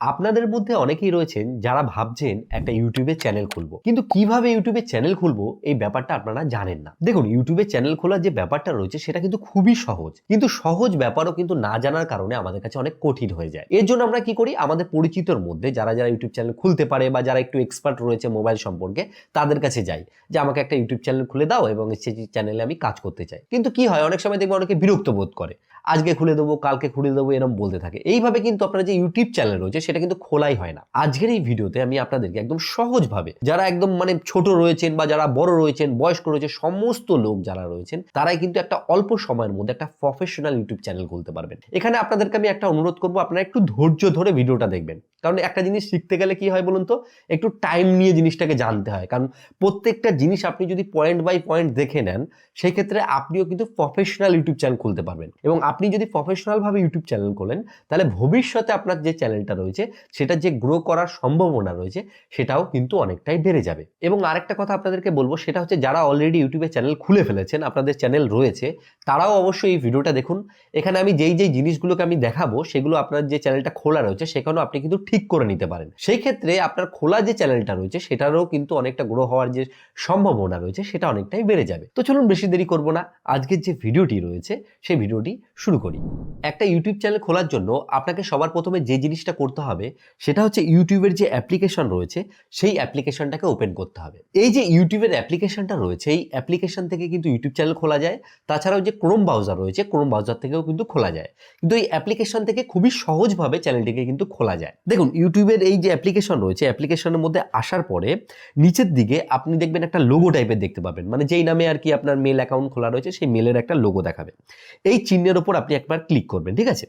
আপনাদের মধ্যে অনেকেই রয়েছেন যারা ভাবছেন একটা ইউটিউবে চ্যানেল খুলবো, কিন্তু কিভাবে ইউটিউবে চ্যানেল খুলবো এই ব্যাপারটা আপনারা জানেন না। দেখুন, ইউটিউবে চ্যানেল খোলার যে ব্যাপারটা রয়েছে সেটা কিন্তু খুবই সহজ, কিন্তু সহজ ব্যাপারও কিন্তু না জানার কারণে আমাদের কাছে অনেক কঠিন হয়ে যায়। এর জন্য আমরা কি করি, আমাদের পরিচিতর মধ্যে যারা যারা ইউটিউব চ্যানেল খুলতে পারে বা যারা একটু এক্সপার্ট রয়েছে মোবাইল সম্পর্কে, তাদের কাছে যাই যে আমাকে একটা ইউটিউব চ্যানেল খুলে দাও এবং সেই চ্যানেলে আমি কাজ করতে চাই। কিন্তু কি হয়, অনেক সময় দেখবো অনেকে বিরক্ত বোধ করে, আজকে খুলে দেবো কালকে খুলে দেবো এরকম বলতে থাকে। এইভাবে কিন্তু আপনার যে ইউটিউব চ্যানেল রয়েছে সেটা কিন্তু খোলাই হয় না। আজকের এই ভিডিওতে আমি আপনাদেরকে একদম সহজভাবে, যারা একদম ছোট রয়েছেন বা যারা বড় রয়েছেন, বয়স্ক রয়েছে, সমস্ত লোক যারা রয়েছেন তারাই কিন্তু একটা অল্প সময়ের মধ্যে একটা প্রফেশনাল ইউটিউব চ্যানেল খুলতে পারবেন। এখানে আপনাদেরকে আমি একটা অনুরোধ করবো, আপনারা একটু ধৈর্য ধরে ভিডিওটা দেখবেন। কারণ একটা জিনিস শিখতে গেলে কি হয় বলুন তো, একটু টাইম নিয়ে জিনিসটাকে জানতে হয়। কারণ প্রত্যেকটা জিনিস আপনি যদি পয়েন্ট বাই পয়েন্ট দেখে নেন, সেই ক্ষেত্রে আপনিও কিন্তু প্রফেশনাল ইউটিউব চ্যানেল খুলতে পারবেন। এবং আপনি যদি প্রফেশনাল ভাবে ইউটিউব চ্যানেল খোলেন, তাহলে ভবিষ্যতে আপনার যে চ্যানেলটা রয়েছে সেটা যে গ্রো করার সম্ভাবনা রয়েছে সেটাও কিন্তু অনেকটাই বেড়ে যাবে। এবং আরেকটা কথা আপনাদেরকে বলবো, সেটা হচ্ছে যারা অলরেডি ইউটিউবে চ্যানেল খুলে ফেলেছেন, আপনাদের চ্যানেল রয়েছে, তারাও অবশ্যই এই ভিডিওটা দেখুন। এখানে আমি যেই যেই জিনিসগুলোকে আমি দেখাবো সেগুলো আপনার যে চ্যানেলটা খোলা রয়েছে সেখানেও আপনি কিন্তু ঠিক করে নিতে পারেন। সেই ক্ষেত্রে আপনার খোলা যে চ্যানেলটা রয়েছে সেটারও কিন্তু অনেকটা গ্রো হওয়ার যে সম্ভাবনা রয়েছে সেটা অনেকটাই বেড়ে যাবে। তো চলুন বেশি দেরি করব না, আজকের যে ভিডিওটি রয়েছে সেই ভিডিওটি শুরু করি। একটা ইউটিউব চ্যানেল খোলার জন্য আপনাকে সবার প্রথমে যে জিনিসটা করতে হবে সেটা হচ্ছে ইউটিউবের যে অ্যাপ্লিকেশন রয়েছে সেই অ্যাপ্লিকেশনটাকে ওপেন করতে হবে। এই যে ইউটিউবের অ্যাপ্লিকেশনটা রয়েছে, এই অ্যাপ্লিকেশন থেকে কিন্তু ইউটিউব চ্যানেল খোলা যায়। তাছাড়াও যে ক্রোম ব্রাউজার রয়েছে, ক্রোম ব্রাউজার থেকেও কিন্তু খোলা যায়। কিন্তু এই অ্যাপ্লিকেশন থেকে খুবই সহজভাবে চ্যানেলটিকে কিন্তু খোলা যায়। দেখুন, ইউটিউবের এই যে অ্যাপ্লিকেশন রয়েছে, অ্যাপ্লিকেশনের মধ্যে আসার পরে নিচের দিকে আপনি দেখবেন একটা লোগো টাইপের দেখতে পাবেন, যেই নামে আর কি আপনার মেল অ্যাকাউন্ট খোলা রয়েছে সেই মেলের একটা লোগো দেখাবে। এই চিহ্নের উপর আপনি একবার ক্লিক করবেন, ঠিক আছে?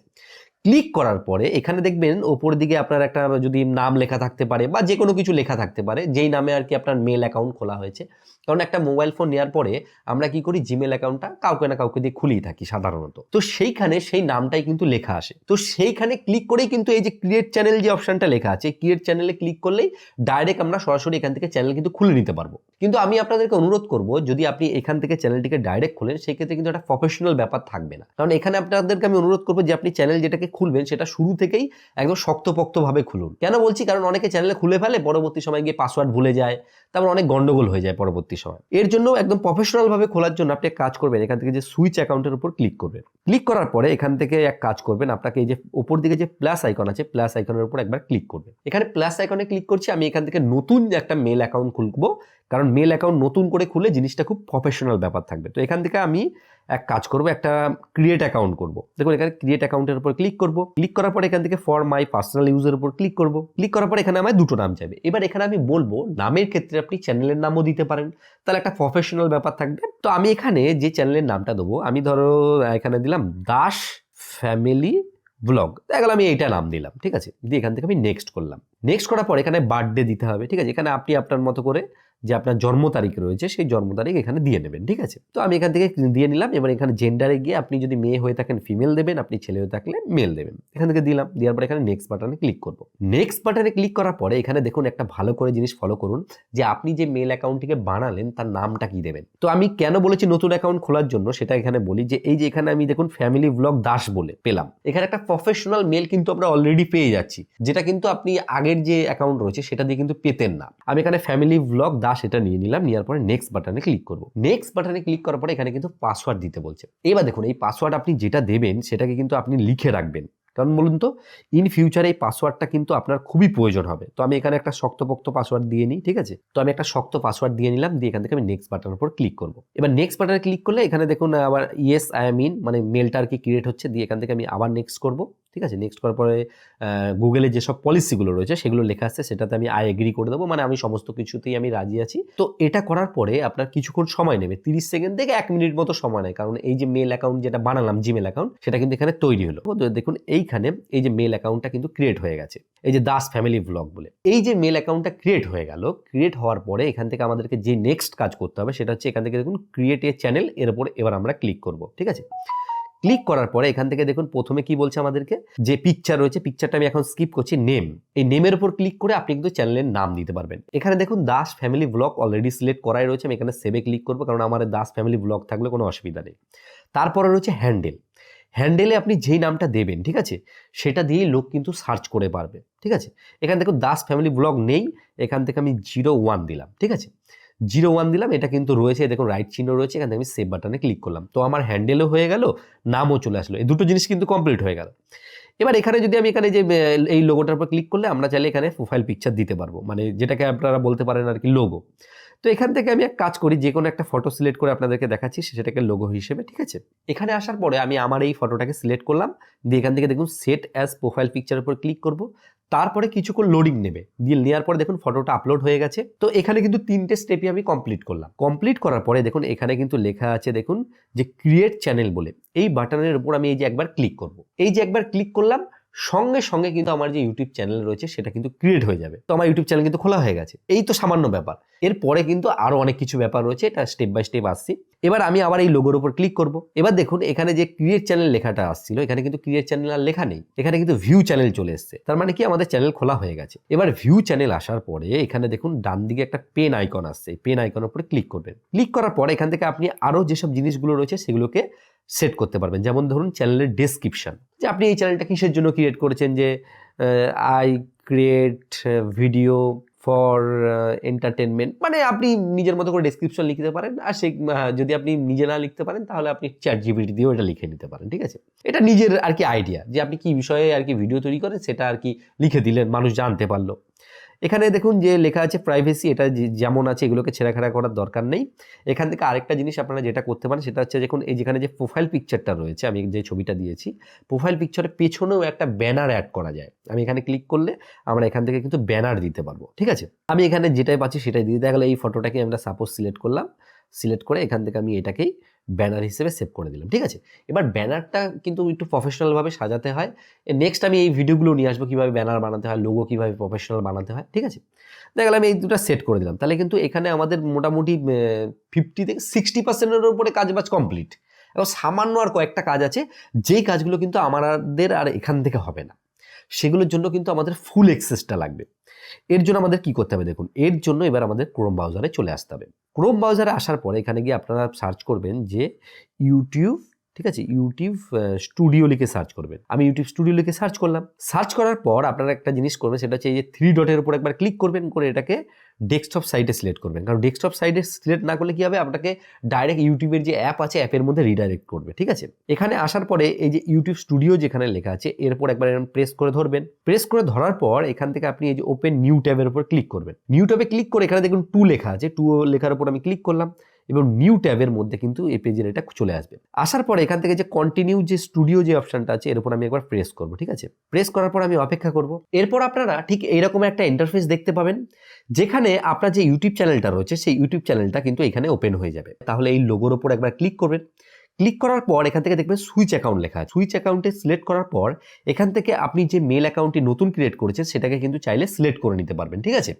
ক্লিক করার পরে এখানে দেখবেন ওপর দিকে আপনার একটা যদি নাম লেখা থাকতে পারে বা যে কোনো কিছু লেখা থাকতে পারে, যেই নামে আর কি আপনার মেল অ্যাকাউন্ট খোলা হয়েছে। কারণ একটা মোবাইল ফোন নেওয়ার পরে আমরা কি করি, জিমেল অ্যাকাউন্টটা কাউকে না কাউকে দিয়ে খুলেই থাকি সাধারণত। তো সেইখানে সেই নামটাই কিন্তু লেখা আসে। তো সেইখানে ক্লিক করেই কিন্তু এই যে ক্রিয়েট চ্যানেল যে অপশনটা লেখা আছে, ক্রিয়েট চ্যানেলে ক্লিক করলেই ডাইরেক্ট আমরা সরাসরি এখান থেকে চ্যানেল কিন্তু খুলে নিতে পারবো। কিন্তু আমি আপনাদেরকে অনুরোধ করব, যদি আপনি এখান থেকে চ্যানেলটিকে ডাইরেক্ট খোলেন সেই ক্ষেত্রে কিন্তু একটা প্রফেশনাল ব্যাপার থাকবে না। কারণ এখানে আপনাদেরকে আমি অনুরোধ করবো যে আপনি চ্যানেল যেটাকে খুলবেন সেটা শুরু থেকেই একদম শক্তপোক্তভাবে খুলুন। কেন বলছি, কারণ অনেকে চ্যানেলে খুলে ফেলে, পরবর্তী সময় গিয়ে পাসওয়ার্ড ভুলে যায়, তারপর অনেক গন্ডগোল হয়ে যায় পরবর্তী সময়। এর জন্য একদম প্রফেশনাল ভাবে খোলার জন্য আপনি এক কাজ করবেন, এখান থেকে যে সুইচ অ্যাকাউন্টের উপর ক্লিক করবেন। ক্লিক করার পরে এখান থেকে এক কাজ করবেন, আপনাকে এই যে উপর দিকে যে প্লাস আইকন আছে, প্লাস আইকনের উপর একবার ক্লিক করবেন। এখানে প্লাস আইকনে ক্লিক করছি, আমি এখান থেকে নতুন একটা মেল অ্যাকাউন্ট খুলবো, কারণ মেল অ্যাকাউন্ট নতুন করে খুলে জিনিসটা খুব প্রফেশনাল ব্যাপার থাকবে। তো এখান থেকে আমি এক কাজ করব, একটা ক্রিয়েট অ্যাকাউন্ট করব। দেখুন এখানে ক্রিয়েট অ্যাকাউন্টের উপর ক্লিক করব। ক্লিক করার পরে এখান থেকে ফর মাই পার্সোনাল ইউজের উপর ক্লিক করব। ক্লিক করার পরে এখানে আমার দুটো নাম চাইবে। এবার এখানে আমি বলবো, নামের ক্ষেত্রে আপনি চ্যানেলের নামও দিতে পারেন, তাহলে একটা প্রফেশনাল ব্যাপার থাকবে। তো আমি এখানে যে চ্যানেলের নামটা দেবো, আমি ধরো এখানে দিলাম দাস ফ্যামিলি ব্লগ, দেখা গেল আমি এইটা নাম দিলাম, ঠিক আছে? দিয়ে এখান থেকে আমি নেক্সট করলাম। নেক্সট করার পর এখানে বার্থডে দিতে হবে, ঠিক আছে? এখানে আপনি আপনার মতো করে যে আপনার জন্ম তারিখ রয়েছে সেই জন্ম তারিখ এখানে দিয়ে নেবেন, ঠিক আছে? তো আমি এখান থেকে দিয়ে নিলাম। এবার এখানে জেন্ডারে গিয়ে আপনি যদি মেয়ে হয়ে থাকেন ফিমেল দেবেন, আপনি ছেলে হয়ে থাকলে মেল দেবেন। এখান থেকে দিলাম, দেওয়ার পরে এখানে নেক্সট বাটনে ক্লিক করব। নেক্সট বাটনে ক্লিক করার পরে এখানে দেখুন একটা ভালো করে জিনিস ফলো করুন, যে আপনি যে মেল অ্যাকাউন্টটিকে বানালেন তার নামটা কি দেবেন। তো আমি কেন বলেছি নতুন অ্যাকাউন্ট খোলার জন্য সেটা এখানে বলি, যে এই যে এখানে আমি দেখুন ফ্যামিলি ব্লগ দাস বলে পেলাম, এখানে একটা প্রফেশনাল মেল কিন্তু আমরা অলরেডি পেয়ে যাচ্ছি, যেটা কিন্তু আপনি আগের যে অ্যাকাউন্ট রয়েছে সেটা দিয়ে কিন্তু পেতেন না। আমি এখানে ফ্যামিলি ব্লগ দাস এটা নিয়ে নিলাম, নেওয়ার পরে নেক্সট বাটনে ক্লিক করব। নেক্সট বাটনে ক্লিক করার পরে এখানে কিন্তু পাসওয়ার্ড দিতে বলছে। এবার দেখুন এই পাসওয়ার্ড আপনি যেটা দেবেন সেটাকে কিন্তু আপনি লিখে রাখবেন, কারণ বলুন তো ইন ফিউচারে এই পাসওয়ার্ডটা কিন্তু আপনার খুবই প্রয়োজন হবে। তো আমি এখানে একটা শক্তপোক্ত পাসওয়ার্ড দিয়ে নিই, ঠিক আছে? তো আমি একটা শক্ত পাসওয়ার্ড দিয়ে নিলাম, দিয়ে এখান থেকে আমি নেক্সট বাটনের উপর ক্লিক করব। এবার নেক্সট বাটনে ক্লিক করলে এখানে দেখুন আবার ইয়েস আই এম ইন, মেলটা আর কি ক্রিয়েট হচ্ছে, দিয়ে এখান থেকে আমি আবার নেক্সট করব, ঠিক আছে? নেক্সট করার পরে গুগলে যেসব পলিসিগুলো রয়েছে সেগুলো লেখা আছে সেটাতে আমি আই এগ্রি করে দেবো, আমি সমস্ত কিছুতেই আমি রাজি আছি। তো এটা করার পরে আপনার কিছুক্ষণ সময় নেবে, 30 সেকেন্ড থেকে 1 মিনিট মতো সময় নেয়, কারণ এই যে মেল অ্যাকাউন্ট যেটা বানালাম জিমেল অ্যাকাউন্ট সেটা কিন্তু এখানে তৈরি হলো। তো দেখুন এইখানে এই যে মেল অ্যাকাউন্টটা কিন্তু ক্রিয়েট হয়ে গেছে, এই যে দাস ফ্যামিলি ব্লগ বলে এই যে মেল অ্যাকাউন্টটা ক্রিয়েট হয়ে গেল। ক্রিয়েট হওয়ার পরে এখান থেকে আমাদেরকে যে নেক্সট কাজ করতে হবে সেটা হচ্ছে এখান থেকে দেখুন ক্রিয়েট এ চ্যানেল, এর উপর এবার আমরা ক্লিক করব, ঠিক আছে? ক্লিক করার পরে এখান থেকে দেখুন প্রথমে কি বলছে আমাদেরকে, যে পিকচার রয়েছে, পিকচারটা আমি এখন স্কিপ করছি, নেম, এই নেমের উপর ক্লিক করে আপনি কিন্তু চ্যানেলের নাম দিতে পারবেন। এখানে দেখুন Das family blog already select করাই রয়েছে, আমি এখানে সেভে ক্লিক করবো, কারণ আমার দাস ফ্যামিলি ব্লগ থাকলে কোনো অসুবিধা নেই। তারপরে রয়েছে হ্যান্ডেল, হ্যান্ডেলে আপনি যেই নামটা দেবেন, ঠিক আছে, সেটা দিয়েই লোক কিন্তু সার্চ করে পারবে, ঠিক আছে। এখানে দেখুন দাস ফ্যামিলি ব্লগ নেই, এখান থেকে আমি 01 দিলাম, ঠিক আছে, 01 দিলাম, এটা কিন্তু রয়েছে, দেখুন রাইট চিহ্ন রয়েছে, এখান থেকে আমি সেভ বাটনে ক্লিক করলাম, তো আমার হ্যান্ডেলও হয়ে গেল, নামও চলে আসলো, এই দুটো জিনিস কিন্তু কমপ্লিট হয়ে গেল। এবার এখানে যদি আমি এখানে যে এই লোগোটার উপর ক্লিক করলে আমরা চাইলে এখানে প্রোফাইল পিকচার দিতে পারবো, মানে যেটাকে আপনারা বলতে পারেন আর কি লোগো। তো এখান থেকে আমি এক কাজ করি, যে কোনো একটা ফটো সিলেক্ট করে আপনাদেরকে দেখাচ্ছি, সেটাকে লোগো হিসেবে, ঠিক আছে। এখানে আসার পরে আমি আমার এই ফটোটাকে সিলেক্ট করলাম, দিয়ে এখান থেকে দেখুন সেট অ্যাজ প্রোফাইল পিকচারের উপর ক্লিক করব, তারপরে কিছুক্ষণ লোডিং নেবে, দিয়ে নেওয়ার পরে দেখুন ফটোটা আপলোড হয়ে গেছে। তো এখানে কিন্তু 3টে স্টেপই আমি কমপ্লিট করলাম। কমপ্লিট করার পরে দেখুন এখানে কিন্তু লেখা আছে, দেখুন যে ক্রিয়েট চ্যানেল বলে, এই বাটনের উপর আমি এই যে একবার ক্লিক করব, এই যে একবার ক্লিক করলাম, সঙ্গে সঙ্গে কিন্তু আমার যে ইউটিউব চ্যানেল রয়েছে সেটা কিন্তু ক্রিয়েট হয়ে যাবে। তো আমার ইউটিউব চ্যানেল কিন্তু খোলা হয়ে গেছে। এই তো সামান্য ব্যাপার, এরপরে কিন্তু আরো অনেক কিছু ব্যাপার রয়েছে, এটা স্টেপ বাই স্টেপ আসছি। এবার আমি আবার এই লোগোর উপর ক্লিক করব। এবার দেখুন এখানে যে ক্রিয়েট চ্যানেল লেখাটা আসছিল, এখানে কিন্তু ক্রিয়েট চ্যানেল আর লেখা নেই, এখানে কিন্তু ভিউ চ্যানেল চলে এসেছে, তার মানে কি আমাদের চ্যানেল খোলা হয়ে গেছে। এবার ভিউ চ্যানেল আসার পরে এখানে দেখুন ডান দিকে একটা পেন আইকন আসছে, পেন আইকনের উপরে ক্লিক করবেন। ক্লিক করার পরে এখান থেকে আপনি আরো যেসব জিনিসগুলো রয়েছে সেগুলোকে সেট করতে পারবেন, যেমন ধরুন চ্যানেলের ডেসক্রিপশন, যে আপনি এই চ্যানেলটা কিসের জন্য ক্রিয়েট করেছেন, যে I create video for entertainment, মানে আপনি নিজের মতো করে ডেসক্রিপশন লিখতে পারেন। আর সেই যদি আপনি নিজে না লিখতে পারেন তাহলে আপনি চ্যাট জিপিটি দিয়েও এটা লিখে নিতে পারেন, ঠিক আছে। এটা নিজের আর কি আইডিয়া, যে আপনি কি বিষয়ে আর কি ভিডিও তৈরি করেন সেটা আর কি লিখে দিলেন, মানুষ জানতে পারলো। এখানে দেখুন যে লেখা আছে প্রাইভেসি, এটা যেমন আছে এগুলোকে ছেঁড়াখাড়া করার দরকার নেই। এখান থেকে আরেকটা জিনিস আপনারা যেটা করতে পারেন সেটা হচ্ছে, দেখুন এই যেখানে যে প্রোফাইল পিকচারটা রয়েছে, আমি যে ছবিটা দিয়েছি, প্রোফাইল পিকচারের পেছনেও একটা ব্যানার অ্যাড করা যায়। আমি এখানে ক্লিক করলে আমরা এখান থেকে কিন্তু ব্যানার দিতে পারবো, ঠিক আছে। আমি এখানে যেটাই পাচ্ছি সেটাই দিয়ে, দেখা গেলো এই ফটোটাকে আমরা সাপোজ সিলেক্ট করলাম, সিলেক্ট করে এখান থেকে আমি এটাকেই ব্যানার হিসেবে সেভ করে দিলাম, ঠিক আছে। এবার ব্যানারটা কিন্তু একটু প্রফেশনালভাবে সাজাতে হয়। নেক্সট আমি এই ভিডিওগুলো নিয়ে আসবো কীভাবে ব্যানার বানাতে হয়, লোগো কীভাবে প্রফেশনাল বানাতে হয়, ঠিক আছে। দেখা গেল আমি এই দুটো সেট করে দিলাম, তাহলে কিন্তু এখানে আমাদের মোটামুটি 50 থেকে 60%-এর উপরে কাজবাজ কমপ্লিট। এবং সামান্য আর কয়েকটা কাজ আছে, যেই কাজগুলো কিন্তু আমাদের আর এখান থেকে হবে না, সেগুলোর জন্য কিন্তু আমাদের ফুল অ্যাক্সেসটা লাগবে। এর জন্য আমাদের কি করতে হবে, দেখুন এর জন্য এবার আমাদের ক্রোম ব্রাউজারে চলে আসতে হবে। ক্রোম ব্রাউজারে আসার পরে এখানে গিয়ে আপনারা সার্চ করবেন যে ইউটিউব, ঠিক আছে, ইউটিউব স্টুডিও লিখে সার্চ করবেন। আমি ইউটিউব স্টুডিও লিখে সার্চ করলাম। সার্চ করার পর আপনারা একটা জিনিস করবেন, সেটা হচ্ছে এই যে 3 ডটের উপর একবার ক্লিক করবেন, করে এটাকে ডেস্কটপ সাইটে সিলেক্ট করবেন। কারণ ডেস্কটপ সাইটে সিলেক্ট না করলে কি হবে, আপনাকে ডাইরেক্ট ইউটিউবের যে অ্যাপ আছে অ্যাপের মধ্যে রিডাইরেক্ট করবে, ঠিক আছে। এখানে আসার পরে এই যে ইউটিউব স্টুডিও যেখানে লেখা আছে এরপর একবার এরকম প্রেস করে ধরবেন। প্রেস করে ধরার পর এখান থেকে আপনি এই যে ওপেন নিউ ট্যাবের উপর ক্লিক করবেন। নিউ ট্যাবে ক্লিক করে এখানে দেখুন 2 লেখা আছে, 2 লেখার উপর আমি ক্লিক করলাম এবং নিউ ট্যাবের মধ্যে কিন্তু এই পেজের এটা চলে আসবে। আসার পরে এখান থেকে যে কন্টিনিউ যে স্টুডিও যে অপশনটা আছে এর উপর আমি একবার প্রেস করব, ঠিক আছে। প্রেস করার পর আমি অপেক্ষা করব। এরপর আপনারা ঠিক এইরকম একটা ইন্টারফেস দেখতে পাবেন, যেখানে আপনার যে ইউটিউব চ্যানেলটা রয়েছে সেই ইউটিউব চ্যানেলটা কিন্তু এখানে ওপেন হয়ে যাবে। তাহলে এই লোগোর উপর একবার ক্লিক করবেন। ক্লিক করার পর এখান থেকে দেখবেন সুইচ অ্যাকাউন্ট লেখা আছে। সুইচ অ্যাকাউন্টে সিলেক্ট করার পর এখান থেকে আপনি যে মেল অ্যাকাউন্টটি নতুন ক্রিয়েট করেছেন সেটাকে কিন্তু চাইলে সিলেক্ট করে নিতে পারবেন, ঠিক আছে।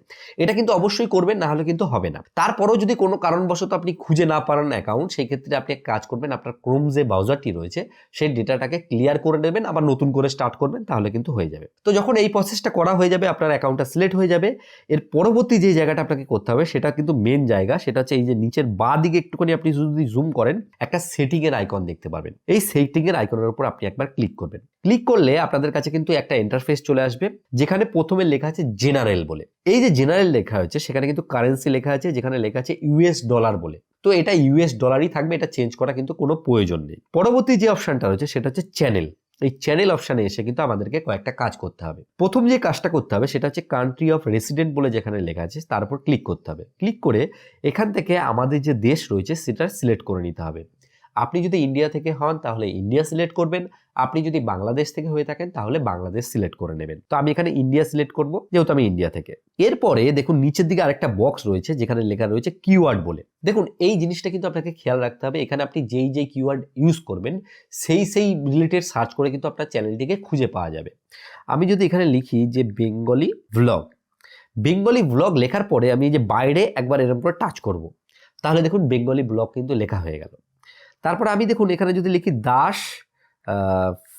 এটা কিন্তু অবশ্যই করবেন, না হলে কিন্তু হবে না। তারপরেও যদি কোনো কারণবশত আপনি খুঁজে না পারেন অ্যাকাউন্ট, সেই ক্ষেত্রে আপনি এক কাজ করবেন, আপনার ক্রোম যে ব্রাউজারটি রয়েছে সেই ডেটাটাকে ক্লিয়ার করে নেবেন, আবার নতুন করে স্টার্ট করবেন, তাহলে কিন্তু হয়ে যাবে। তো যখন এই প্রসেসটা করা হয়ে যাবে, আপনার অ্যাকাউন্টটা সিলেক্ট হয়ে যাবে, এর পরবর্তী যে জায়গাটা আপনাকে করতে হবে সেটা কিন্তু মেন জায়গা, সেটা হচ্ছে এই যে নিচের বাঁ দিকে একটুখানি আপনি যদি জুম করেন একটা সেটিং এর আইকন দেখতে পাবেন। এই সেটিং এর আইকনের উপর আপনি একবার ক্লিক করবেন। ক্লিক করলে আপনাদের কাছে কিন্তু একটা ইন্টারফেস চলে আসবে, যেখানে প্রথমে লেখা আছে জেনারেল বলে। এই যে জেনারেল লেখা হচ্ছে সেখানে কিন্তু কারেন্সি লেখা আছে, যেখানে লেখা আছে ইউএস ডলার বলে। তো এটা ইউএস ডলারই থাকবে, এটা চেঞ্জ করা কিন্তু কোনো প্রয়োজন নেই। পরবর্তী যে অপশনটা রয়েছে সেটা হচ্ছে চ্যানেল। এই চ্যানেল অপশানে এসে কিন্তু আমাদেরকে কয়েকটা কাজ করতে হবে। প্রথম যে কাজটা করতে হবে সেটা হচ্ছে কান্ট্রি অফ রেসিডেন্ট বলে যেখানে লেখা আছে তার উপর ক্লিক করতে হবে। ক্লিক করে এখান থেকে আমাদের যে দেশ রয়েছে সেটা সিলেক্ট করে নিতে হবে। আপনি যদি ইন্ডিয়া থেকে হন তাহলে ইন্ডিয়া সিলেক্ট করবেন, আপনি যদি বাংলাদেশ থেকে হয়ে থাকেন তাহলে বাংলাদেশ সিলেক্ট করে নেবেন। তো আমি এখানে ইন্ডিয়া সিলেক্ট করব, যেহেতু আমি ইন্ডিয়া থেকে। এরপরে দেখুন নিচের দিকে আরেকটা বক্স রয়েছে যেখানে লেখা রয়েছে কিওয়ার্ড বলে। দেখুন এই জিনিসটা কিন্তু আপনাকে খেয়াল রাখতে হবে, এখানে আপনি যেই কিওয়ার্ড ইউজ করবেন সেই রিলেটেড সার্চ করে কিন্তু আপনার চ্যানেলটিকে খুঁজে পাওয়া যাবে। আমি যদি এখানে লিখি যে বেঙ্গলি ভ্লগ, বেঙ্গলি ভ্লগ লেখার পরে আমি যে বাইরে একবার এরকম করে টাচ করব, তাহলে দেখুন বেঙ্গলি ভ্লগ কিন্তু লেখা হয়ে গেল। তারপর আমি দেখুন এখানে যদি লিখি দাস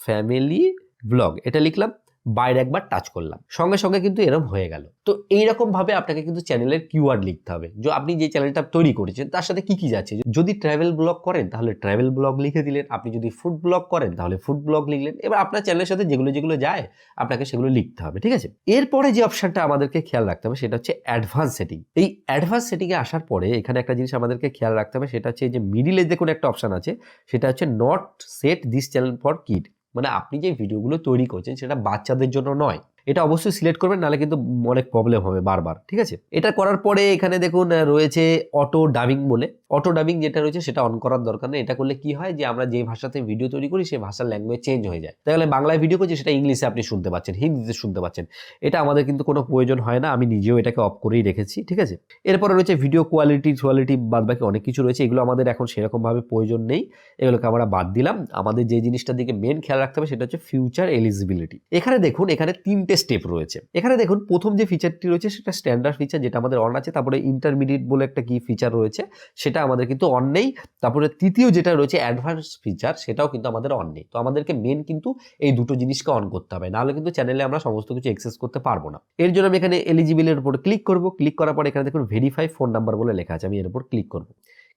ফ্যামিলি ব্লগ, এটা লিখলাম, বাইরে একবার টাচ করলাম, সঙ্গে সঙ্গে কিন্তু এরকম হয়ে গেল। তো এইরকম ভাবে আপনাকে কিন্তু চ্যানেলের কিওয়ার্ড লিখতে হবে, যে আপনি যে চ্যানেলটা তৈরি করেছেন তার সাথে কি কি যাচ্ছে। যদি ট্রাভেল ব্লগ করেন তাহলে ট্রাভেল ব্লগ লিখে দিলেন, আপনি যদি ফুড ব্লগ করেন তাহলে ফুড ব্লগ লিখলেন। এবার আপনার চ্যানেলের সাথে যেগুলো যেগুলো যায় আপনাকে সেগুলো লিখতে হবে, ঠিক আছে। এরপরে যে অপশনটা আমাদেরকে খেয়াল রাখতে হবে সেটা হচ্ছে অ্যাডভান্স সেটিং। এই অ্যাডভান্স সেটিংয়ে আসার পরে এখানে একটা জিনিস আমাদেরকে খেয়াল রাখতে হবে, সেটা হচ্ছে যে মিডিলে দেখুন একটা অপশন আছে, সেটা হচ্ছে not set this channel for kid, মানে আপনি যে ভিডিওগুলো তৈরি করছেন সেটা বাচ্চাদের জন্য নয়। এটা অবশ্যই সিলেক্ট করবেন, নাহলে কিন্তু অনেক প্রবলেম হবে বারবার, ঠিক আছে। এটা করার পরে এখানে দেখুন রয়েছে অটো ডাবিং বলে। অটো ডাবিং যেটা রয়েছে সেটা অন করার দরকার নেই। এটা করলে কি হয় যে আমরা যে ভাষাতে ভিডিও তৈরি করি সেই ভাষার ল্যাঙ্গুয়েজ চেঞ্জ হয়ে যায়। তাহলে বাংলায় ভিডিও করছি সেটা ইংলিশে আপনি শুনতে পাচ্ছেন, হিন্দিতে শুনতে পাচ্ছেন। এটা আমাদের কিন্তু কোনো প্রয়োজন হয় না, আমি নিজেও এটাকে অফ করেই রেখেছি, ঠিক আছে। এরপরে রয়েছে ভিডিও কোয়ালিটি বাদ বাকি অনেক কিছু রয়েছে, এগুলো আমাদের এখন সেরকমভাবে প্রয়োজন নেই, এগুলোকে আমরা বাদ দিলাম। আমাদের যে জিনিসটার দিকে মেন খেয়াল রাখতে হবে সেটা হচ্ছে ফিউচার এলিজিবিলিটি। এখানে দেখুন এখানে 3টে স্টেপ রয়েছে। এখানে দেখুন প্রথম যে ফিচারটি রয়েছে সেটা স্ট্যান্ডার্ড ফিচার, যেটা আমাদের অন আছে। তারপরে ইন্টারমিডিয়েট বলে একটা কি ফিচার রয়েছে সেটা আমাদের কিন্তু অন নেই। তারপরে তৃতীয় যেটা রয়েছে অ্যাডভান্স ফিচার, সেটাও কিন্তু আমাদের অন নেই। তো আমাদেরকে মেন কিন্তু এই দুটো জিনিসকে অন করতে হবে, নাহলে কিন্তু চ্যানেলে আমরা সমস্ত কিছু অ্যাক্সেস করতে পারবো না। এর জন্য আমি এখানে এলিজিবলের উপর ক্লিক করব। ক্লিক করার পরে এখানে দেখুন ভেরিফাই ফোন নাম্বার বলে লেখা আছে, আমি এর উপর ক্লিক করব।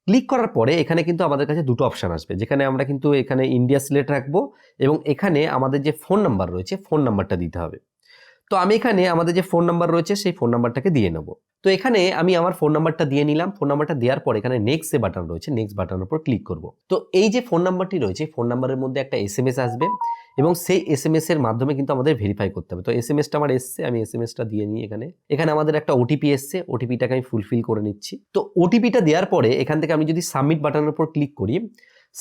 ক্লিক করার পরে এখানে কিন্তু আমাদের কাছে দুটো অপশন আসবে, যেখানে আমরা কিন্তু এখানে ইন্ডিয়া সিলেক্ট রাখবো এবং এখানে আমাদের যে ফোন নাম্বার রয়েছে ফোন নাম্বারটা দিতে হবে। তো আমি এখানে আমাদের যে ফোন নাম্বার রয়েছে সেই ফোন নাম্বারটাকে দিয়ে নেব। তো এখানে আমি আমার ফোন নাম্বারটা দিয়ে নিলাম। ফোন নাম্বারটা দেওয়ার পর এখানে নেক্সট যে বাটন রয়েছে নেক্সট বাটনের উপর ক্লিক করব। তো এই যে ফোন নাম্বারটি রয়েছে ফোন নাম্বারের মধ্যে একটা এসএমএস আসবে এবং সেই এসএমএস এর মাধ্যমে কিন্তু আমাদের ভেরিফাই করতে হবে। তো এসএমএসটা আমার এসছে, আমি এসএমএসটা দিয়ে নিই। এখানে আমাদের একটা ওটিপি এসছে, ওটিপিটাকে আমি ফুলফিল করে নিচ্ছি। তো ওটিপিটা দেওয়ার পরে এখান থেকে আমি যদি সাবমিট বাটনের উপর ক্লিক করি,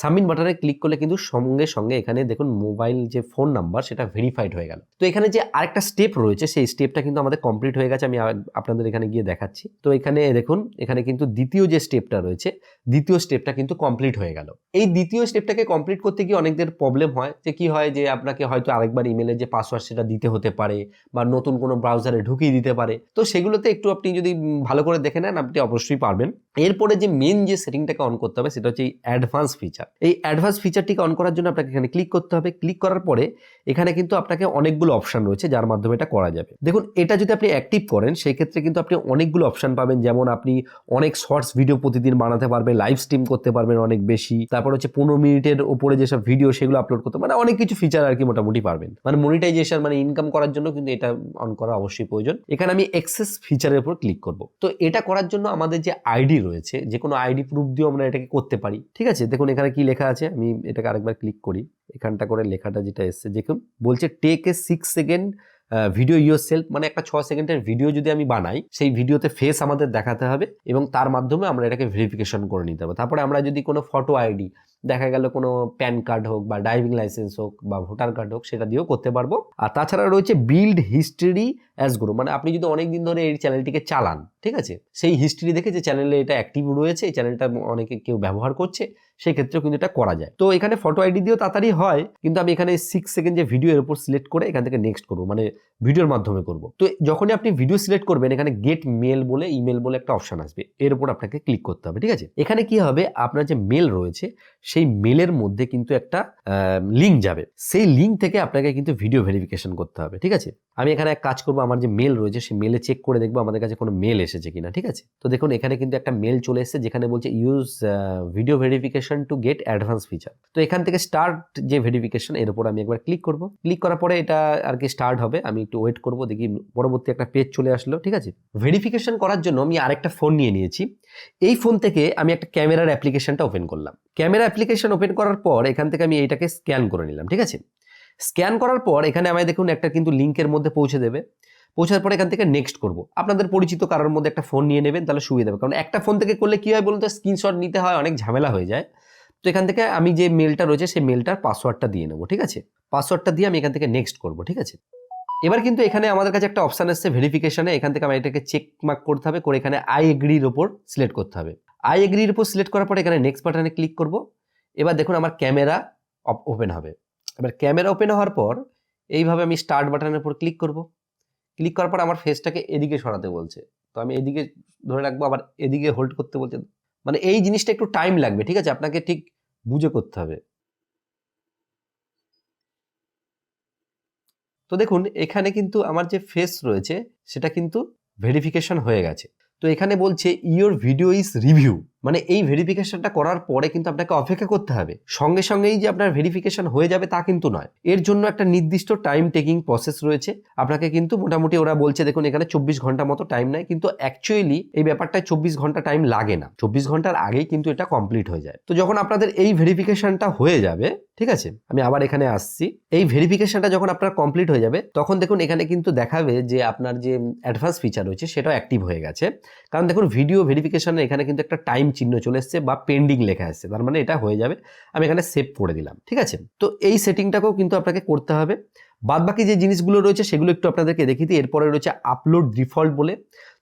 সাবমিট বাটনে ক্লিক করলে কিন্তু সঙ্গে সঙ্গে এখানে দেখুন মোবাইল যে ফোন নাম্বার সেটা ভেরিফাইড হয়ে গেল। তো এখানে যে আরেকটা স্টেপ রয়েছে সেই স্টেপটা কিন্তু আমাদের কমপ্লিট হয়ে গেছে। আমি আপনাদের এখানে গিয়ে দেখাচ্ছি। তো এখানে দেখুন এখানে কিন্তু দ্বিতীয় যে স্টেপটা রয়েছে, দ্বিতীয় স্টেপটা কিন্তু কমপ্লিট হয়ে গেল। এই দ্বিতীয় স্টেপটাকে কমপ্লিট করতে গিয়ে অনেকদের প্রবলেম হয়, যে কি হয় যে আপনাকে হয়তো আরেকবার ইমেলের যে পাসওয়ার্ড সেটা দিতে হতে পারে বা নতুন কোনো ব্রাউজারে ঢুকিয়ে দিতে পারে। তো সেগুলোতে একটু আপনি যদি ভালো করে দেখে নেন আপনি অবশ্যই পারবেন। এরপরে যে মেন যে সেটিংটাকে অন করতে হবে সেটা হচ্ছে এই অ্যাডভান্স ফিচার। এই অ্যাডভান্স ফিচারটিকে অন করার জন্য আপনাকে এখানে ক্লিক করতে হবে। ক্লিক করার পরে এখানে কিন্তু আপনাকে অনেকগুলো অপশন রয়েছে যার মাধ্যমে এটা করা যাবে। দেখুন এটা যদি আপনি অ্যাক্টিভ করেন সেই ক্ষেত্রে কিন্তু আপনি অনেকগুলো অপশন পাবেন, যেমন আপনি অনেক শর্টস ভিডিও প্রতিদিন বানাতে পারবেন, লাইভ স্ট্রিম করতে পারবেন অনেক বেশি, তারপর হচ্ছে 15 মিনিটের উপরে যেসব ভিডিও সেগুলো আপলোড করতে, মানে অনেক কিছু ফিচার আর কি মোটামুটি পারবেন। মানে মনিটাইজেশন মানে ইনকাম করার জন্য কিন্তু এটা অন করা অবশ্যই প্রয়োজন। এখানে আমি এক্সেস ফিচারের উপর ক্লিক করব। তো এটা করার জন্য আমাদের যে আইডি রয়েছে, যে কোনো আইডি প্রুফ দিয়ে আমরা এটাকে করতে পারি, ঠিক আছে। দেখুন এখানে কি লেখা আছে, আমি এটাকে আরেকবার ক্লিক করি। এখানটা করে লেখাটা যেটা এসছে দেখুন বলছে take a 6 second video yourself, মানে একটা 6 সেকেন্ডের ভিডিও যদি আমি বানাই সেই ভিডিওতে ফেস আমাদের দেখাতে হবে এবং তার মাধ্যমে আমরা এটাকে ভেরিফিকেশন করে নিতে হবে। তারপরে আমরা যদি কোনো ফটো আইডি, দেখা গেল কোনো প্যান কার্ড হোক বা ড্রাইভিং লাইসেন্স হোক বা ভোটার কার্ড হোক, সেটা দিয়েও করতে পারবো। আর তাছাড়া রয়েছে বিল্ড হিস্ট্রি অ্যাজ গ্রো, মানে আপনি যদি অনেকদিন ধরে এই চ্যানেলটিকে চালান, ঠিক আছে, সেই হিস্ট্রি দেখে যে চ্যানেলে এটা অ্যাক্টিভ রয়েছে, এই চ্যানেলটা অনেকে কেউ ব্যবহার করছে, সেই ক্ষেত্রেও কিন্তু এটা করা যায়। তো এখানে ফটো আইডি দিয়েও তাড়াতাড়ি হয়, কিন্তু আমি এখানে 6 সেকেন্ড যে ভিডিও এর উপর সিলেক্ট করে এখান থেকে নেক্সট করবো, মানে ভিডিওর মাধ্যমে করব। তো যখনই আপনি ভিডিও সিলেক্ট করবেন এখানে গেট মেল বলে ইমেল বলে একটা অপশন আসবে, এর উপর আপনাকে ক্লিক করতে হবে, ঠিক আছে। এখানে কি হবে, আপনার যে মেল রয়েছে সেই মেলের মধ্যে কিন্তু একটা লিঙ্ক যাবে, সেই লিঙ্ক থেকে আপনাকে কিন্তু ভিডিও ভেরিফিকেশন করতে হবে, ঠিক আছে। আমি এখানে এক কাজ করবো, আমার যে মেল রয়েছে সেই মেলে চেক করে দেখবো আমাদের কাছে কোনো মেল এসেছে কিনা, ঠিক আছে। তো দেখুন এখানে কিন্তু একটা মেল চলে এসেছে যেখানে বলছে use video verification to get advance feature. তো এখান থেকে স্টার্ট যে ভেরিফিকেশন এর উপর আমি একবার ক্লিক করব। ক্লিক করার পরে এটা আর কি স্টার্ট হবে, আমি একটু ওয়েট করব, দেখি পরবর্তী একটা পেজ চলে আসলো, ঠিক আছে। ভেরিফিকেশন করার জন্য আমি আরেকটা ফোন নিয়ে নিয়েছি। এই ফোন থেকে আমি একটা ক্যামেরার অ্যাপ্লিকেশনটা ওপেন করলাম। ক্যামেরা অ্যাপ্লিকেশন ওপেন করার পর এখান থেকে আমি এইটাকে স্ক্যান করে নিলাম, ঠিক আছে। স্ক্যান করার পর এখানে আমায় দেখুন একটা কিন্তু লিঙ্কের মধ্যে পৌঁছে দেবে। পৌঁছার পরে এখান থেকে নেক্সট করব। আপনাদের পরিচিত কারোর মধ্যে একটা ফোন নিয়ে নেবেন, তাহলে সুবিধা হবে, কারণ একটা ফোন থেকে করলে কি হয় বলুন তো, স্ক্রিনশট নিতে হয়, অনেক ঝামেলা হয়ে যায়। তো এখান থেকে আমি যে মেলটা রয়েছে সেই মেলটার পাসওয়ার্ডটা দিয়ে নেবো, ঠিক আছে। পাসওয়ার্ডটা দিয়ে আমি এখান থেকে নেক্সট করব, ঠিক আছে। এবার কিন্তু এখানে আমাদের কাছে একটা অপশন আসছে ভেরিফিকেশনে, এখান থেকে আমার এটাকে চেক মার্ক করতে হবে, করে এখানে আই এগ্রির ওপর সিলেক্ট করতে হবে। আই এগ্রির উপর সিলেক্ট করার পরে এখানে নেক্সট বাটনে ক্লিক করব। এবার দেখুন আমার ক্যামেরা ওপেন হবে। এবার ক্যামেরা ওপেন হওয়ার পর এইভাবে আমি স্টার্ট বাটনের উপর ক্লিক করব। ক্লিক করার পর আমার ফেসটাকে এদিকে সরাতে বলছে, তো আমি এদিকে ধরে রাখবো, আবার এদিকে হোল্ড করতে বলছে, মানে এই জিনিসটা একটু টাইম লাগবে, ঠিক আছে, আপনাকে ঠিক বুঝে করতে হবে। তো দেখুন এখানে কিন্তু আমার যে ফেস রয়েছে সেটা কিন্তু ভেরিফিকেশন হয়ে গেছে। তো এখানে বলছে ইওর ভিডিও ইজ রিভিউ, মানে এই ভেরিফিকেশনটা করার পরে কিন্তু আপনাকে অপেক্ষা করতে হবে, সঙ্গে সঙ্গেই যে আপনার ভেরিফিকেশন হয়ে যাবে তা কিন্তু নয়। এর জন্য একটা নির্দিষ্ট টাইম টেকিং প্রসেস রয়েছে। আপনাকে কিন্তু মোটামুটি ওরা বলছে দেখুন এখানে 24 ঘন্টা মতো টাইম নেয়, কিন্তু অ্যাকচুয়ালি এই ব্যাপারটায় 24 ঘন্টা টাইম লাগে না, 24 ঘন্টার আগেই কিন্তু এটা কমপ্লিট হয়ে যায়। তো যখন আপনাদের এই ভেরিফিকেশনটা হয়ে যাবে, ঠিক আছে, আমি আবার এখানে আসছি, এই ভেরিফিকেশনটা যখন আপনার কমপ্লিট হয়ে যাবে তখন দেখুন এখানে কিন্তু দেখাবে যে আপনার যে অ্যাডভান্স ফিচার রয়েছে সেটাও অ্যাক্টিভ হয়ে গেছে। কারণ দেখুন ভিডিও ভেরিফিকেশনে এখানে কিন্তু একটা টাইম চিহ্ন চলে এসছে বা পেন্ডিং লেখা আসছে, তার মানে এটা হয়ে যাবে। আমি এখানে সেভ করে দিলাম, ঠিক আছে। তো এই সেটিংটাকেও কিন্তু আপনাকে করতে হবে। বাদবাকি যে জিনিসগুলো রয়েছে সেগুলো একটু আপনাদেরকে দেখিয়ে দিই। এরপরে রয়েছে আপলোড ডিফল্ট বলে।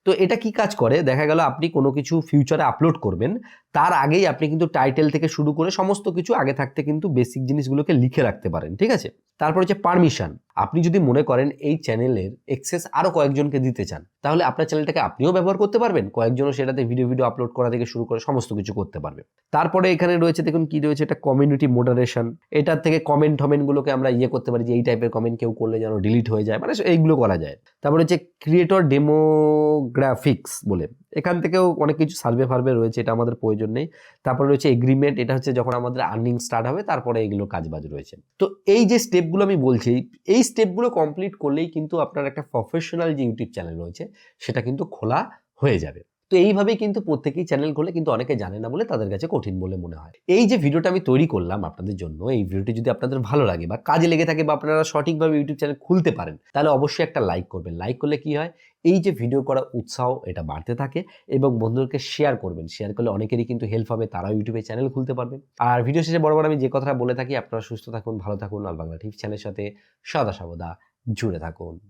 তো এটা কি কাজ করে, দেখা গেল আপনি কোনো কিছু ফিউচারে আপলোড করবেন তার আগেই আপনি কিন্তু টাইটেল থেকে শুরু করে সমস্ত কিছু আগে থাকতে কিন্তু বেসিক জিনিসগুলোকে লিখে রাখতে পারেন, ঠিক আছে। তারপর হচ্ছে পারমিশন। আপনি যদি মনে করেন এই চ্যানেলের অ্যাক্সেস আরো কয়েকজনকে দিতে চান, তাহলে আপনার চ্যানেলটাকে আপনিও ব্যবহার করতে পারবেন, কয়েকজনও সেটাতে ভিডিও আপলোড করা থেকে শুরু করে সমস্ত কিছু করতে পারবে। তারপরে এখানে রয়েছে দেখুন কি রয়েছে, এটা কমিউনিটি মডারেশন। এটার থেকে কমেন্টগুলোকে আমরা করতে পারি যে এই টাইপের কমেন্ট কেউ করলে যেন ডিলিট হয়ে যায়, মানে এইগুলো করা যায়। তারপরে হচ্ছে ক্রিয়েটর ডেমোগ্রাফিক্স বলে, এখান থেকেও অনেক কিছু সার্ভে রয়েছে, এটা আমাদের প্রয়োজন নেই। তারপরে রয়েছে এগ্রিমেন্ট, এটা হচ্ছে যখন আমাদের আর্নিং স্টার্ট হবে তারপরে এগুলো কাজবাজ রয়েছে। তো এই যে স্টেপগুলো আমি বলছি, এই স্টেপগুলো কমপ্লিট করলেই কিন্তু আপনার একটা প্রফেশনাল যে ইউটিউব চ্যানেল রয়েছে সেটা কিন্তু খোলা হয়ে যাবে। তো এইভাবেই কিন্তু প্রত্যেকেই চ্যানেল খোলে, কিন্তু অনেকে জানে না বলে তাদের কাছে কঠিন বলে মনে হয়। এই যে ভিডিওটা আমি তৈরি করলাম আপনাদের জন্য, এই ভিডিওটি যদি আপনাদের ভালো লাগে বা কাজে লেগে থাকে বা আপনারা সঠিকভাবে ইউটিউব চ্যানেল খুলতে পারেন, তাহলে অবশ্যই একটা লাইক করবেন। লাইক করলে কি হয়, এই যে ভিডিও করার উৎসাহ এটা বাড়তে থাকে, এবং বন্ধুদেরকে শেয়ার করবেন। শেয়ার করলে অনেকেরই কিন্তু হেল্প হবে, তারাও ইউটিউবে চ্যানেল খুলতে পারবেন। আর ভিডিও শেষে বরাবর আমি যে কথাটা বলে থাকি, আপনারা সুস্থ থাকুন, ভালো থাকুন, আর বাংলা টিপস চ্যানেলের সাথে সদা সর্বদা জুড়ে থাকুন।